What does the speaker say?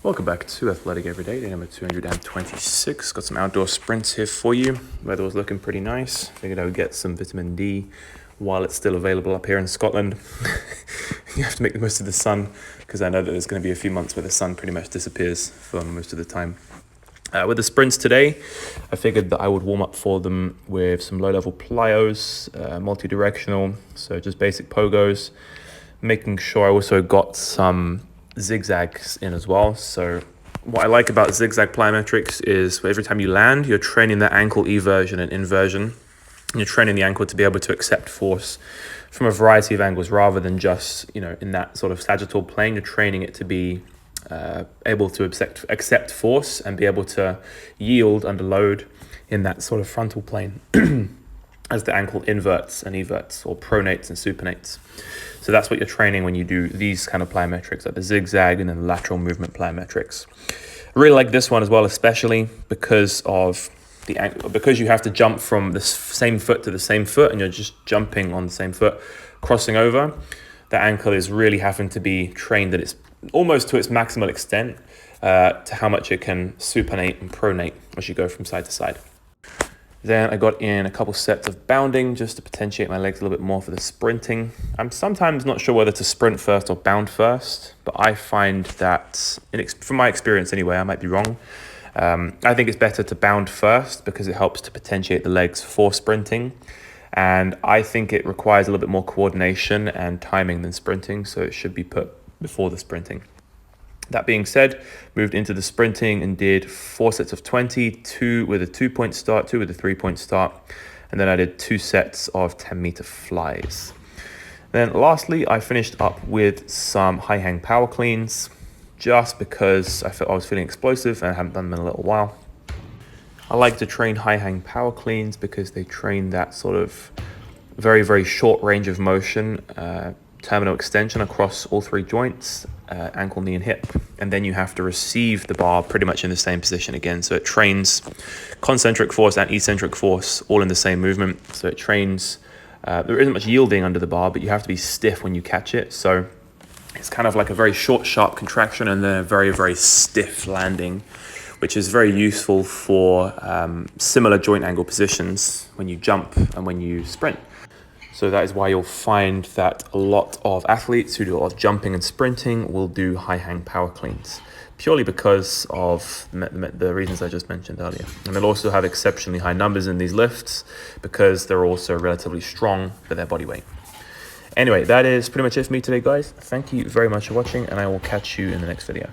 Welcome back to Athletic Everyday, day number 226. Got some outdoor sprints here for you. Weather was looking pretty nice. Figured I would get some vitamin D while it's still available up here in Scotland. You have to make the most of the sun because I know that there's going to be a few months where the sun pretty much disappears for most of the time. With the sprints today, I figured that I would warm up for them with some low-level plyos, multi-directional, so just basic pogos, making sure I also got some zigzags in as well. So what I like about zigzag plyometrics is every time you land, you're training the ankle eversion and inversion. You're training the ankle to be able to accept force from a variety of angles rather than just, in that sort of sagittal plane. You're training it to be able to accept force and be able to yield under load in that sort of frontal plane as the ankle inverts and everts, or pronates and supinates. So that's what you're training when you do these kind of plyometrics, like the zigzag and then the lateral movement plyometrics. I really like this one as well, especially because of because you have to jump from the same foot to the same foot, and you're just jumping on the same foot, crossing over. The ankle is really having to be trained that it's almost to its maximal extent to how much it can supinate and pronate as you go from side to side. Then I got in a couple sets of bounding just to potentiate my legs a little bit more for the sprinting. I'm sometimes not sure whether to sprint first or bound first, but I find that, from my experience anyway, I might be wrong. I think it's better to bound first because it helps to potentiate the legs for sprinting. And I think it requires a little bit more coordination and timing than sprinting, so it should be put before the sprinting. That being said, moved into the sprinting and did 4 sets of 20, 2 with a 2-point start, 2 with a 3-point start, and then I did 2 sets of 10-meter flies. Then lastly, I finished up with some high hang power cleans, just because I felt I was feeling explosive and I haven't done them in a little while. I like to train high hang power cleans because they train that sort of very, very short range of motion, terminal extension across all 3 joints, ankle, knee, and hip. And then you have to receive the bar pretty much in the same position again. So it trains concentric force and eccentric force all in the same movement. So it trains, there isn't much yielding under the bar, but you have to be stiff when you catch it. So it's kind of like a very short, sharp contraction and then a very, very stiff landing, which is very useful for similar joint angle positions when you jump and when you sprint. So that is why you'll find that a lot of athletes who do a lot of jumping and sprinting will do high hang power cleans, purely because of the reasons I just mentioned earlier. And they'll also have exceptionally high numbers in these lifts because they're also relatively strong for their body weight. Anyway, that is pretty much it for me today, guys. Thank you very much for watching, and I will catch you in the next video.